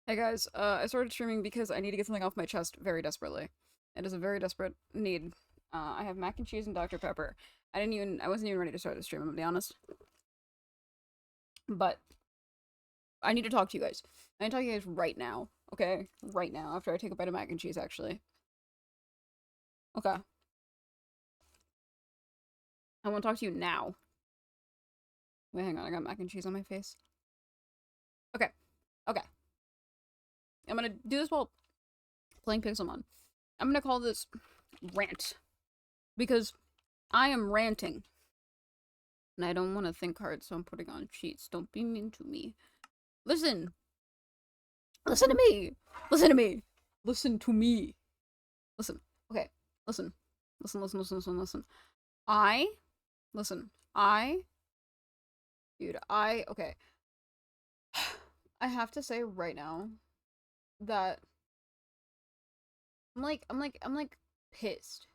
Hey guys, I started streaming because I need to get something off my chest very desperately. It is a very desperate need. I have mac and cheese and Dr. Pepper. I wasn't even ready to start the stream, I'm gonna be honest. But I need to talk to you guys. I need to talk to you guys right now, okay? Right now, after I take a bite of mac and cheese, actually. Okay. I want to talk to you now. Wait, hang on, I got mac and cheese on my face. Okay. Okay. I'm gonna do this while playing Pixelmon. I'm gonna call this rant. Because I am ranting. And I don't want to think hard, so I'm putting on cheats. Don't be mean to me. Listen! Listen to me! Listen to me! Listen to me! Listen. Okay. Listen. Listen, listen, listen, listen, listen. Listen. Dude, okay. I have to say right now that I'm like pissed.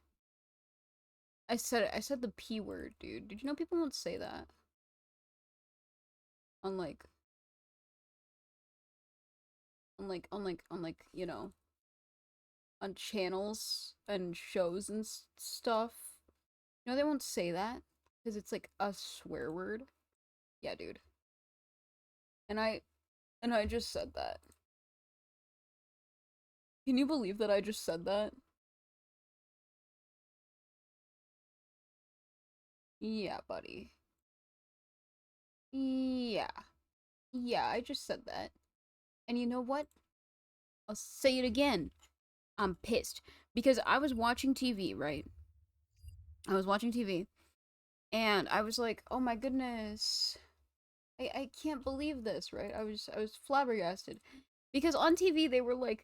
I said it. I said the P word, dude. Did you know people won't say that? Unlike, you know, on channels and shows and stuff. You know they won't say that because it's like a swear word. Yeah, dude. And I just said that. Can you believe that I just said that? Yeah, buddy. Yeah. Yeah, I just said that. And you know what? I'll say it again. I'm pissed because I was watching TV, right? I was watching TV and I was like, "Oh my goodness. I can't believe this," right? I was flabbergasted because on TV they were like,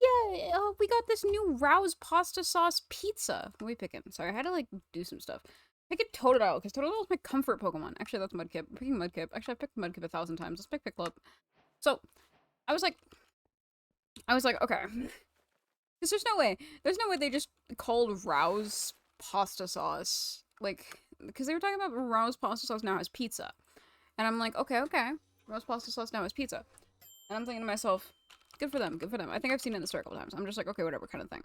"Yeah, we got this new Rouse pasta sauce pizza." Let me pick him. Sorry, I had to like do some stuff. Pick a Totodile because Totodile is my comfort Pokemon. Actually, that's Mudkip. I'm picking Mudkip. Actually, I've picked Mudkip 1,000 times. Let's pick Picklep. So I was like, okay, because there's no way they just called Rouse pasta sauce like because they were talking about Rouse pasta sauce now as pizza. And I'm like, okay. Roast pasta sauce now is pizza. And I'm thinking to myself, good for them, good for them. I think I've seen it in the store a couple times. I'm just like, okay, whatever kind of thing.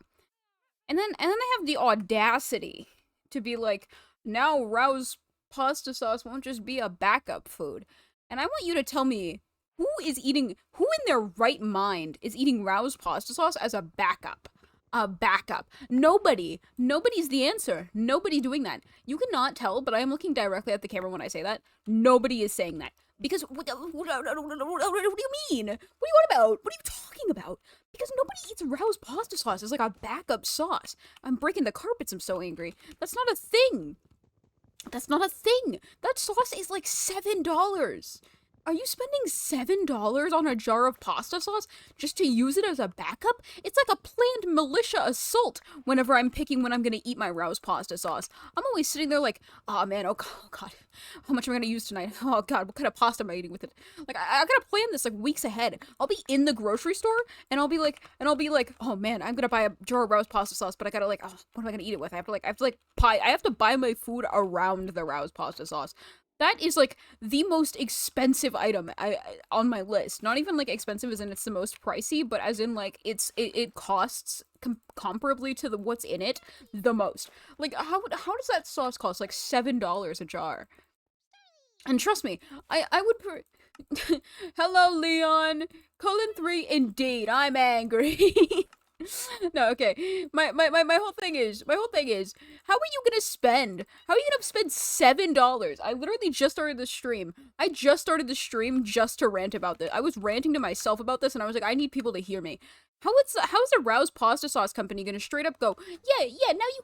And then they have the audacity to be like, now Rouse pasta sauce won't just be a backup food. And I want you to tell me who in their right mind is eating Rouse pasta sauce as a backup? A backup. Nobody's the answer. Nobody doing that. You cannot tell, but I am looking directly at the camera when I say that. Nobody is saying that. Because, what do you mean? What are you on about? What are you talking about? Because nobody eats Rouse pasta sauce as like a backup sauce. I'm breaking the carpets, I'm so angry. That's not a thing. That's not a thing. That sauce is like $7. Are you spending $7 on a jar of pasta sauce just to use it as a backup? It's like a planned militia assault whenever I'm picking when I'm gonna eat my Rouse pasta sauce. I'm always sitting there like, oh man, oh god, how much am I gonna use tonight? Oh god, what kind of pasta am I eating with it? Like, I gotta plan this like weeks ahead. I'll be in the grocery store and I'll be like, oh man, I'm gonna buy a jar of Rouse pasta sauce, but I gotta like, oh, what am I gonna eat it with? I have to buy my food around the Rouse pasta sauce. That is like the most expensive item on my list. Not even like expensive as in it's the most pricey, but as in like it costs comparably to the what's in it the most. Like how does that sauce cost like $7 a jar? And trust me, I would Hello Leon. Colon 3 indeed. I'm angry. No, okay. My whole thing is, how are you gonna spend $7? I literally just started the stream. I just started the stream just to rant about this. I was ranting to myself about this and I was like, I need people to hear me. How's a Rouse pasta sauce company gonna straight up go, yeah, now you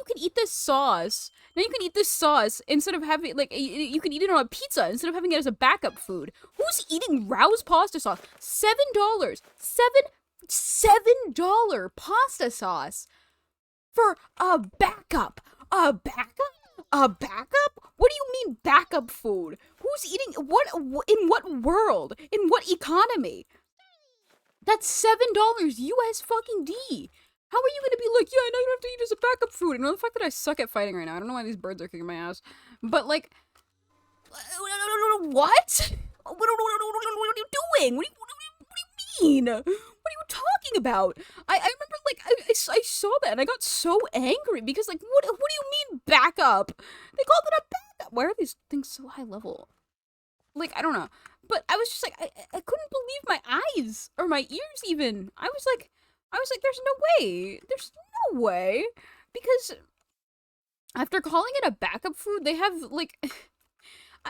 can eat this sauce. Now you can eat this sauce instead of having like you can eat it on a pizza instead of having it as a backup food. Who's eating Rouse pasta sauce? $7. $7 pasta sauce for a backup. A backup? A backup? What do you mean backup food? Who's eating what in what world? In what economy? That's $7 US fucking D. How are you gonna be like, yeah, now you don't have to eat as a backup food? And the fact that I suck at fighting right now, I don't know why these birds are kicking my ass. But like, what? What are you doing? What do you mean? What are you talking about? I remember, like, I saw that and I got so angry because, like, what do you mean backup? They called it a backup. Why are these things so high level? Like, I don't know. But I was just like, I couldn't believe my eyes or my ears even. I was like, there's no way. There's no way. Because after calling it a backup food, they have, like, I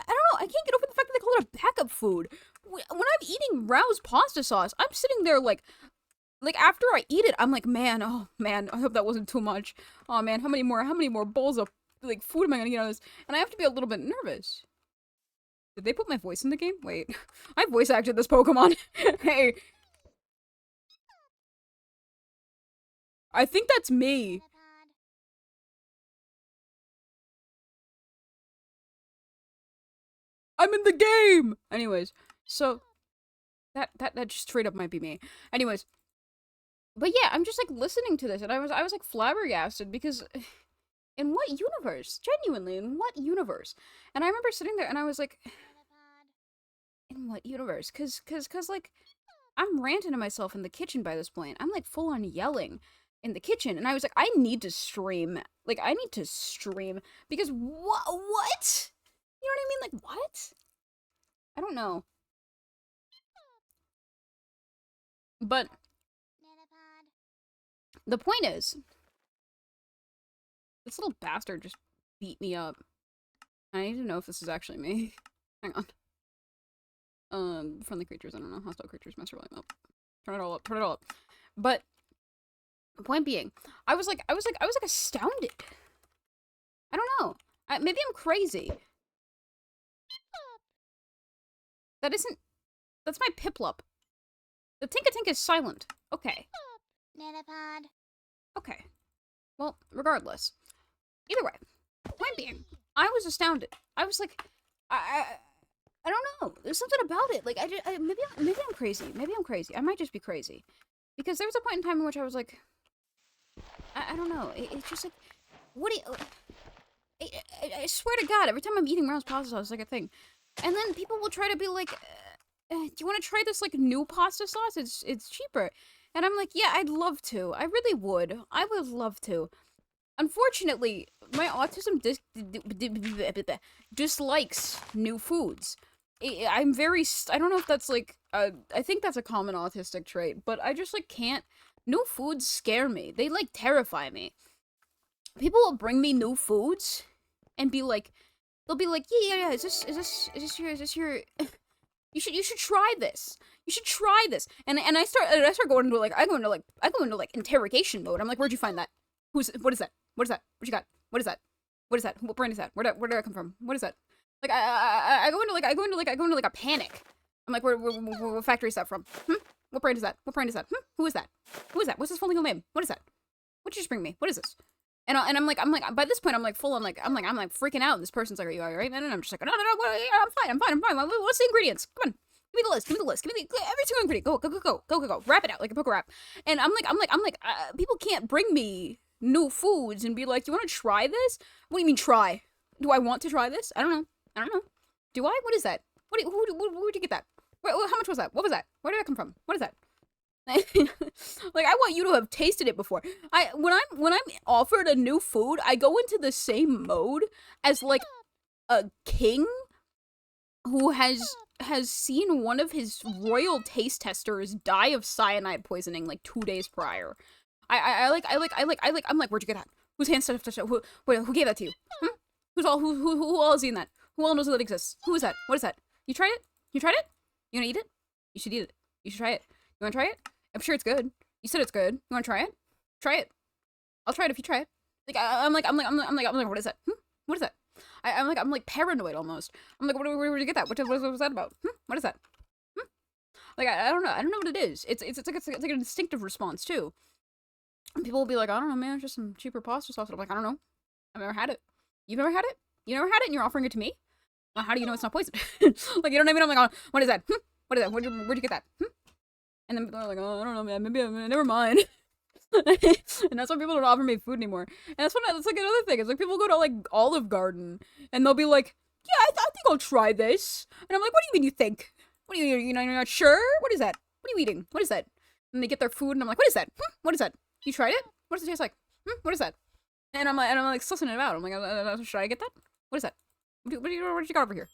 don't know, I can't get over the fact that they call it a backup food. When I'm eating Rao's pasta sauce, I'm sitting there like after I eat it, I'm like, man, oh man, I hope that wasn't too much. Oh man, how many more bowls of, like, food am I gonna get out of this? And I have to be a little bit nervous. Did they put my voice in the game? Wait, I voice acted this Pokemon. Hey. I think that's me. I'm in the game! Anyways, so that just straight up might be me. Anyways, but yeah, I'm just like listening to this and I was like flabbergasted because in what universe? Genuinely, in what universe? And I remember sitting there and I was like, in what universe? Cause like, I'm ranting to myself in the kitchen by this point. I'm like full on yelling in the kitchen. And I was like, I need to stream. Like, I need to stream. Because what? You know what I mean? Like, what? I don't know. But the point is, this little bastard just beat me up. I need to know if this is actually me. Hang on. Friendly creatures, I don't know. Hostile creatures, master volume up. Turn it all up, turn it all up. But the point being, I was like astounded. I don't know. Maybe I'm crazy. That isn't. That's my Piplup. The Tinka-Tink is silent. Okay. Metapod. Okay. Well, regardless. Either way, point being, I was astounded. I was like, I don't know. There's something about it. Like, maybe I'm crazy. Maybe I'm crazy. I might just be crazy. Because there was a point in time in which I was like, I don't know. It's just like, what do you... I swear to God, every time I'm eating Rao's pasta sauce, it's like a thing. And then people will try to be like, do you want to try this, like, new pasta sauce? It's cheaper. And I'm like, yeah, I'd love to. I really would. I would love to. Unfortunately, my autism dislikes new foods. I'm very... I don't know if that's, like... I think that's a common autistic trait, but I just, like, can't... New foods scare me. They, like, terrify me. People will bring me new foods and be like... They'll be like, yeah, is this your... You should try this. You should try this. And I start going into, like... I go into interrogation mode. I'm like, where'd you find that? What is that? What is that? What you got? What is that? What is that? What brand is that? Where did that come from? What is that? Like, I go into a panic. I'm like, what factory is that from? What brand is that? What brand is that? Who is that? Who is that? What's his full legal name? What is that? What did you just bring me? What is this? And I'm like, by this point, I'm like full on, like, I'm freaking out. This person's like, are you alright? And I'm just like, no, I'm fine. What's the ingredients? Come on. Give me the list. Give me every single ingredient. Go. Wrap it out like a poker wrap. And I'm like, people can't bring me new foods and be like, you want to try this? What do you mean try? Do I want to try this? I don't know. Do I? What is that? Where'd you get that? How much was that? What was that? Where did that come from? What is that? Like, I want you to have tasted it before. When I'm offered a new food, I go into the same mode as, like, a king who has seen one of his royal taste testers die of cyanide poisoning like 2 days prior. I'm like, where'd you get that? Whose hands touched that? Who gave that to you? Who all has seen that? Who all knows that exists? Who is that? What is that? You tried it? You wanna eat it? You should eat it. You should try it. You wanna try it? I'm sure it's good. You said it's good. You wanna try it? Try it. I'll try it if you try it. Like, I'm like, what is that? What is that? I'm like paranoid almost. I'm like, where did you get that? What was that about? What is that? Like, I don't know. I don't know what it is. It's like an instinctive response too. And people will be like, I don't know, man, it's just some cheaper pasta sauce. And I'm like, I don't know. I've never had it. You've never had it? You never had it and you're offering it to me? Well, how do you know it's not poison? Like, you know what I mean? I'm like, oh, what is that? What is that? Where'd you get that? And then people are like, oh, I don't know, man. Maybe never mind. And that's why people don't offer me food anymore. And that's like another thing. It's like people go to, like, Olive Garden and they'll be like, yeah, I think I'll try this. And I'm like, what do you mean you think? What do you know, you're not sure? What is that? What are you eating? What is that? And they get their food, and I'm like, what is that? What is that? You tried it? What does it taste like? What is that? And I'm like sussing it out. I'm like, should I get that? What is that? What you got over here?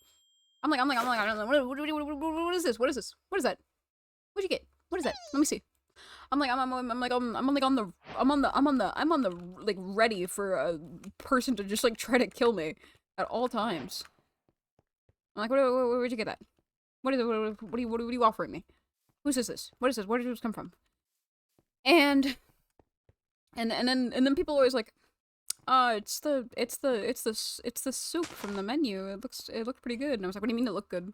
I don't know. What is this? What is this? What is that? What'd you get? What is that? Let me see. I'm on the like ready for a person to just like try to kill me at all times. I'm like, where'd you get that? What are you offering me? Who's this? What is this? Where did this come from? And then people are always like, it's the soup from the menu. It looked pretty good. And I was like, what do you mean it looked good?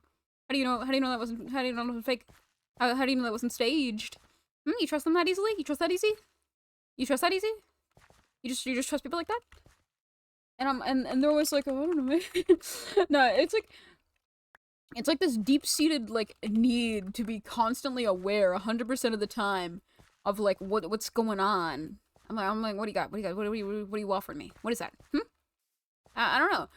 How do you know that wasn't fake? How do you know that wasn't staged? You trust them that easily? You trust that easy? You trust that easy? You just trust people like that? And they're always like, oh, I don't know, man. No, it's like this deep-seated like need to be constantly aware 100% of the time of like what's going on. I'm like, what do you got? What are you offering me? What is that? I don't know.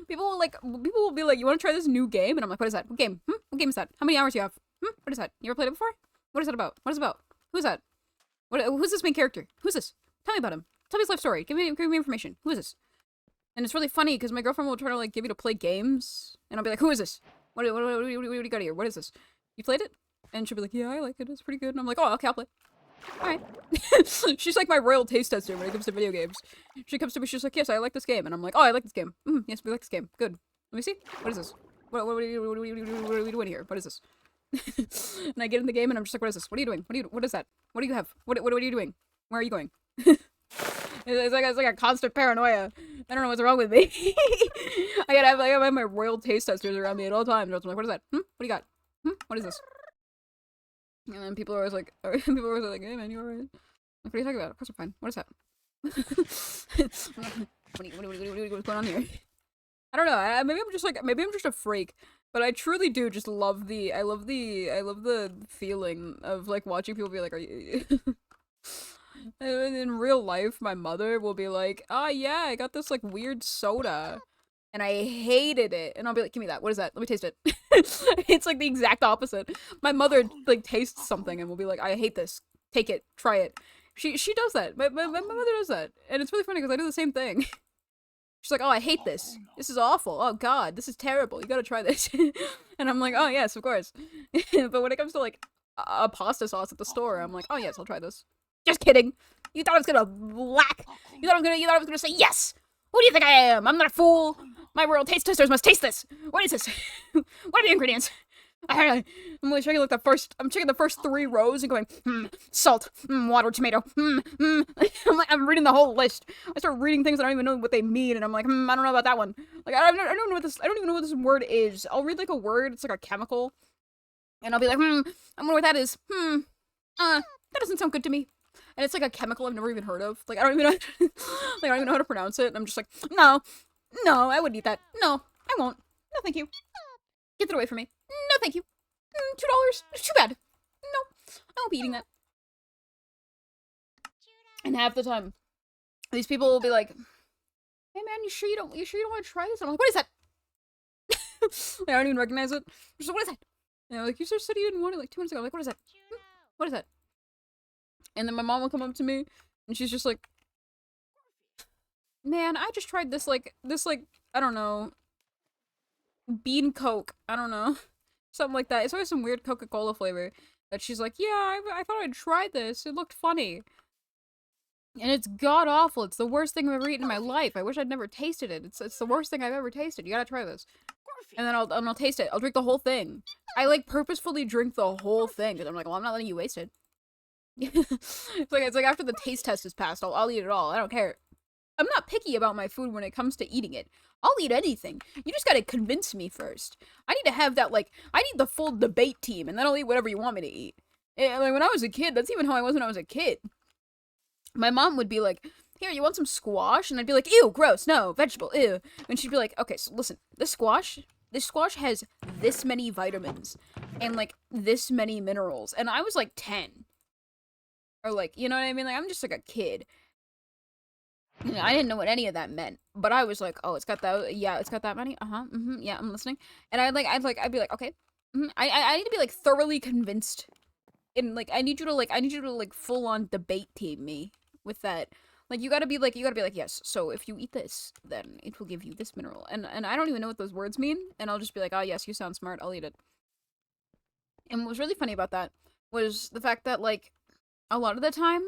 People will be like, you want to try this new game? And I'm like, what is that? What game? What game is that? How many hours do you have? What is that? You ever played it before? What is it about? What is it about? Who's that? Who's this main character? Who's this? Tell me about him. Tell me his life story. Give me information. Who is this? And it's really funny because my girlfriend will try to like get me to play games, and I'll be like, who is this? What do you got here? What is this? You played it? And she'll be like, yeah, I like it. It's pretty good. And I'm like, oh, okay, I'll play. Alright. She's like my royal taste tester when it comes to video games. She comes to me, she's like, yes, I like this game. And I'm like, oh, I like this game. Yes, we like this game. Good. Let me see. What is this? What are you doing here? What is this? And I get in the game and I'm just like, what is this? What are you doing? What is that? What do you have? What are you doing? Where are you going? It's like a constant paranoia. I don't know what's wrong with me. I have my royal taste testers around me at all times. I'm like, what is that? What do you got? What is this? And then people are always like, hey man, you alright? Like, what are you talking about? Of course I'm fine. What is that? What's going on here? I don't know. Maybe I'm just a freak, but I truly do just love the feeling of like watching people be like, are you? And in real life, my mother will be like, oh yeah, I got this like weird soda. And I hated it. And I'll be like, give me that. What is that? Let me taste it. It's like the exact opposite. My mother like tastes something and will be like, I hate this. Take it. Try it. She does that. My mother does that. And it's really funny because I do the same thing. She's like, oh, I hate this. This is awful. Oh god, this is terrible. You gotta try this. And I'm like, oh yes, of course. But when it comes to like a pasta sauce at the store, I'm like, oh yes, I'll try this. Just kidding. You thought I was gonna lack. You thought I was gonna say yes. Who do you think I am? I'm not a fool. My royal taste testers must taste this. What is this? What are the ingredients? I'm like checking like I'm checking the first 3 rows and going, salt, water, tomato, I'm reading the whole list. I start reading things that I don't even know what they mean, and I'm like, I don't know about that one. Like, I don't even know what this word is. I'll read like a word, it's like a chemical, and I'll be like, I wonder what that is. That doesn't sound good to me. And it's like a chemical I've never even heard of. Like, I don't even know, like, I don't even know how to pronounce it. And I'm just like, no, I wouldn't eat that. No, I won't. No, thank you. Get that away from me. No, thank you. $2. It's too bad. No, I won't be eating that. And half the time, these people will be like, hey man, you sure you don't want to try this? And I'm like, what is that? Like, I don't even recognize it. Just like, what is that? And they're like, you just said you didn't want it like 2 minutes ago. I'm like, what is that? What is that? And then my mom will come up to me, and she's just like, man, I just tried this, I don't know, bean Coke. I don't know. Something like that. It's always some weird Coca-Cola flavor. That she's like, yeah, I thought I'd try this. It looked funny. And it's god-awful. It's the worst thing I've ever eaten in my life. I wish I'd never tasted it. It's the worst thing I've ever tasted. You gotta try this. And then I'll taste it. I'll drink the whole thing. I, like, purposefully drink the whole thing. Because I'm like, well, I'm not letting you waste it. It's like after the taste test is passed, I'll eat it all. I don't care. I'm not picky about my food when it comes to eating it. I'll eat anything. You just gotta convince me first. I need to have that, like, I need the full debate team, and then I'll eat whatever you want me to eat. And, like, when I was a kid, that's even how I was when I was a kid. My mom would be like, here, you want some squash? And I'd be like, ew, gross, no, vegetable, ew. And she'd be like, okay, so listen, this squash has this many vitamins, and, like, this many minerals. And I was, like, 10. Or, like, you know what I mean? Like, I'm just, like, a kid. You know, I didn't know what any of that meant. But I was like, oh, it's got that, yeah, it's got that many? Yeah, I'm listening. And I'd be like, okay, I need to be like thoroughly convinced, and like I need you to like full on debate team me with that. Like you gotta be like, yes, so if you eat this, then it will give you this mineral. And I don't even know what those words mean, and I'll just be like, oh yes, you sound smart, I'll eat it. And what was really funny about that was the fact that like a lot of the time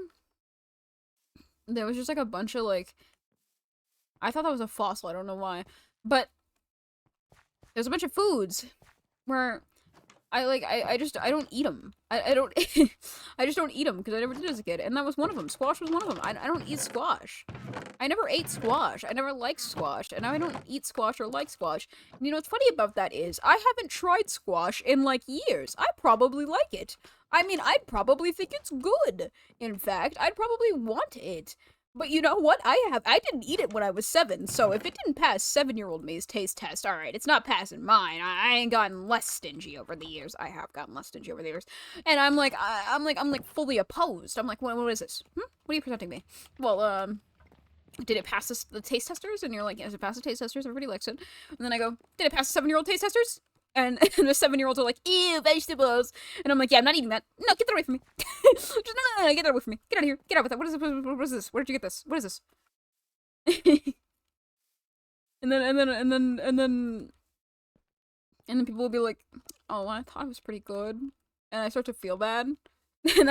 there was just like a bunch of like, I thought that was a fossil, I don't know why. But there's a bunch of foods where I don't eat them. I don't I just don't eat them because I never did as a kid, and that was one of them. Squash was one of them. I don't eat squash. I never ate squash. I never liked squash, and now I don't eat squash or like squash. And you know what's funny about that is I haven't tried squash in like years. I probably like it. I mean, I'd probably think it's good. In fact, I'd probably want it. But you know what? I didn't eat it when I was 7, so if it didn't pass 7-year-old me's taste test, alright, it's not passing mine. I ain't gotten less stingy over the years. I have gotten less stingy over the years. And I'm like, I'm like fully opposed. I'm like, what is this? What are you presenting me? Well, did it pass the taste testers? And you're like, yes, it passed the taste testers, everybody likes it. And then I go, did it pass the 7-year-old taste testers? And the 7-year-olds are like, ew, vegetables. And I'm like, yeah, I'm not eating that. No, get that away from me. Just, no, get that away from me. Get out of here. Get out with that. What is this? What is this? Where did you get this? What is this? and then people will be like, oh, I thought it was pretty good. And I start to feel bad. And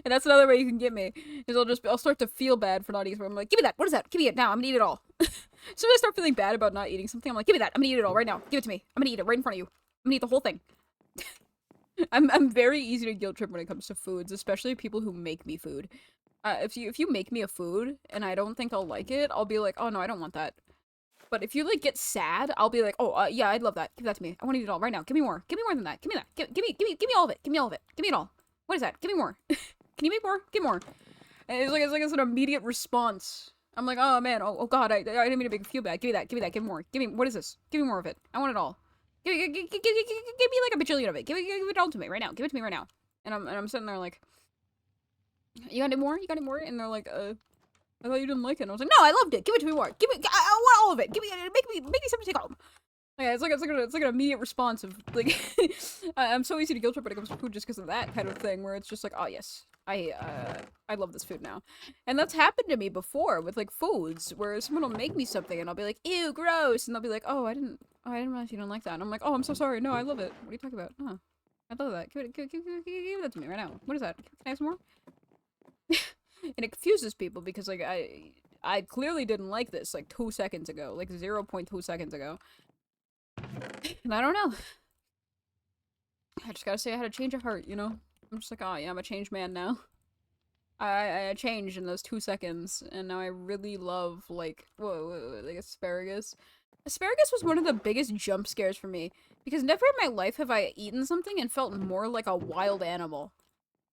that's another way you can get me. Is I'll start to feel bad for not eating. I'm like, give me that. What is that? Give me it now. I'm gonna eat it all. So I start feeling bad about not eating something. I'm like, give me that. I'm gonna eat it all right now. Give it to me. I'm gonna eat it right in front of you. I'm gonna eat the whole thing. I'm very easy to guilt trip when it comes to foods, especially people who make me food. If you make me a food and I don't think I'll like it, I'll be like, oh no, I don't want that. But if you like get sad, I'll be like, oh yeah, I'd love that. Give that to me. I want to eat it all right now. Give me more. Give me more than that. Give me that. Give me all of it. Give me all of it. Give me it all. What is that? Give me more. Can you make more? Give me more. And it's like an immediate response. I'm like, oh man, oh god, I didn't mean to make you feel bad. Give me that. Give me that. Give me more. Give me, what is this? Give me more of it. I want it all. Give me like a bajillion of it. Give it all to me right now. Give it to me right now. And I'm sitting there like, you got any more? You got any more? And they're like, I thought you didn't like it. And I was like, no, I loved it. Give it to me more. Give me, I want all of it. Give me, make me something to take home. Yeah, it's like an immediate response of like, I'm so easy to guilt trip when it comes to food just because of that kind of thing, where it's just like, oh yes, I love this food now. And that's happened to me before with like foods, where someone will make me something and I'll be like, ew, gross, and they'll be like, oh, I didn't realize you don't like that. And I'm like, oh, I'm so sorry. No, I love it. What are you talking about? Oh, I love that. Give that to me right now. What is that? Can I have some more? And it confuses people because like I clearly didn't like this like 2 seconds ago, like 0.2 seconds ago. And I don't know. I just gotta say I had a change of heart, you know? I'm just like, oh yeah, I'm a changed man now. I changed in those 2 seconds, and now I really love, like, whoa, like, asparagus. Asparagus was one of the biggest jump scares for me, because never in my life have I eaten something and felt more like a wild animal.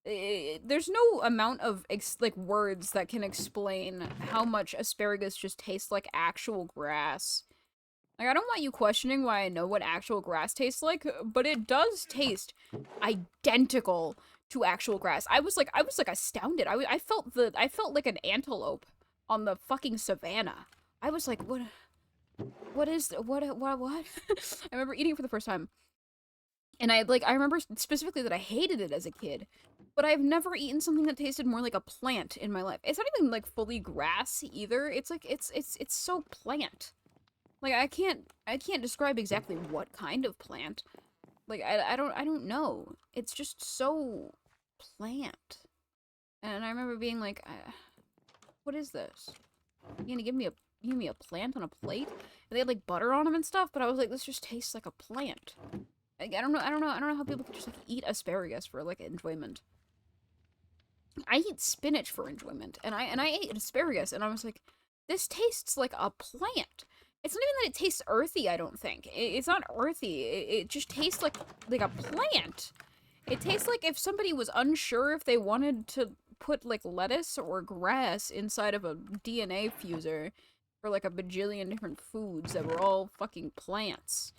There's no amount of, like, words that can explain how much asparagus just tastes like actual grass. Like, I don't want you questioning why I know what actual grass tastes like, but it does taste identical to actual grass. I was like astounded. I felt like an antelope on the fucking savannah. I was like, what? I remember eating it for the first time. And I remember specifically that I hated it as a kid, but I've never eaten something that tasted more like a plant in my life. It's not even like fully grass either. It's like, it's so plant. Like, I can't describe exactly what kind of plant. Like, I don't know. It's just so plant. And I remember being like, what is this? You gonna give me a plant on a plate? And they had like butter on them and stuff, but I was like, this just tastes like a plant. Like, I don't know how people can just like eat asparagus for like enjoyment. I eat spinach for enjoyment, and I ate asparagus, and I was like, this tastes like a plant. It's not even that it tastes earthy, I don't think. It's not earthy. It just tastes like a plant. It tastes like if somebody was unsure if they wanted to put, like, lettuce or grass inside of a DNA fuser for, like, a bajillion different foods that were all fucking plants.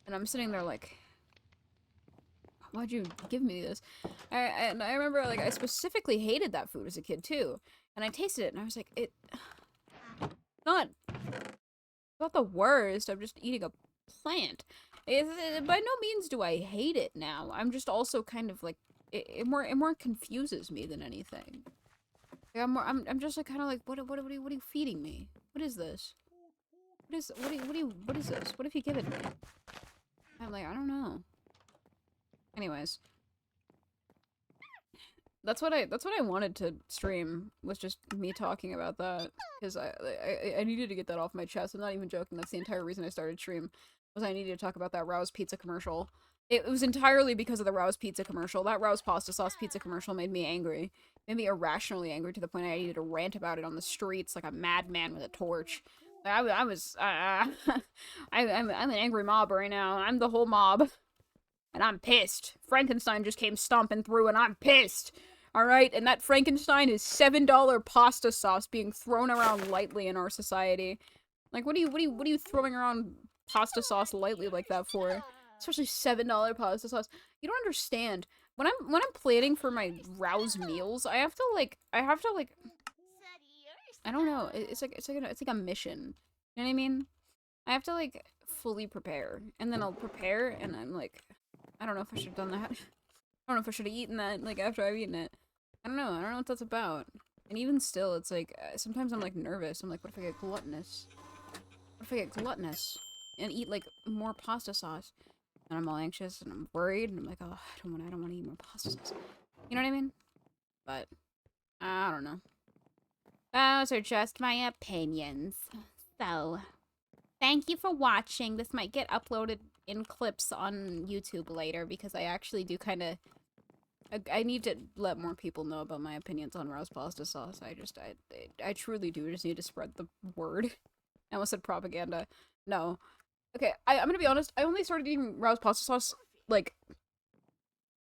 And I'm sitting there like, why'd you give me this? And I remember, like, I specifically hated that food as a kid, too. And I tasted it, and I was like, not the worst. I'm just eating a plant. By no means do I hate it now. I'm just also kind of like it more confuses me than anything. Like, I'm just like kind of like what are you feeding me? What is this? What is this? What have you given me? I'm like, I don't know. Anyways, that's what I wanted to stream, was just me talking about that, because I needed to get that off my chest. I'm not even joking. That's the entire reason I started stream, was I needed to talk about that Rouse Pizza commercial. It was entirely because of the Rouse Pizza commercial. That Rouse pasta sauce pizza commercial made me angry. Made me irrationally angry, to the point I needed to rant about it on the streets like a madman with a torch. I was I'm an angry mob right now. I'm the whole mob. And I'm pissed. Frankenstein just came stomping through and I'm pissed. Alright? And that Frankenstein is $7 pasta sauce being thrown around lightly in our society. Like, what are you throwing around pasta sauce lightly like that for? Especially $7 pasta sauce. You don't understand. When I'm planning for my Rouse meals, I have to like I don't know. It's like a mission. You know what I mean? I have to like fully prepare. And then I'll prepare and I'm like, I don't know if I should have done that. I don't know if I should have eaten that, like, after I've eaten it. I don't know. I don't know what that's about. And even still, it's like, sometimes I'm, like, nervous. I'm like, what if I get gluttonous? What if I get gluttonous? And eat, like, more pasta sauce? And I'm all anxious, and I'm worried, and I'm like, oh, I don't want to eat more pasta sauce. You know what I mean? But, I don't know. Those are just my opinions. So, thank you for watching. This might get uploaded in clips on YouTube later, because I actually do kind of... I need to let more people know about my opinions on Rouse pasta sauce. I truly do just need to spread the word. I almost said propaganda. No. Okay, I'm gonna be honest. I only started eating Rouse pasta sauce, like...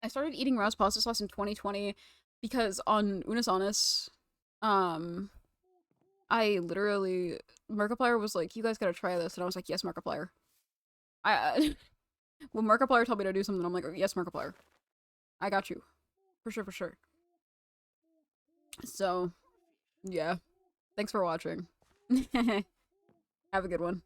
I started eating Rouse pasta sauce in 2020 because on Unis Honest, I literally... Markiplier was like, you guys gotta try this, and I was like, yes, Markiplier. When Markiplier told me to do something, I'm like, yes, Markiplier. I got you. For sure, for sure. So, yeah. Thanks for watching. Have a good one.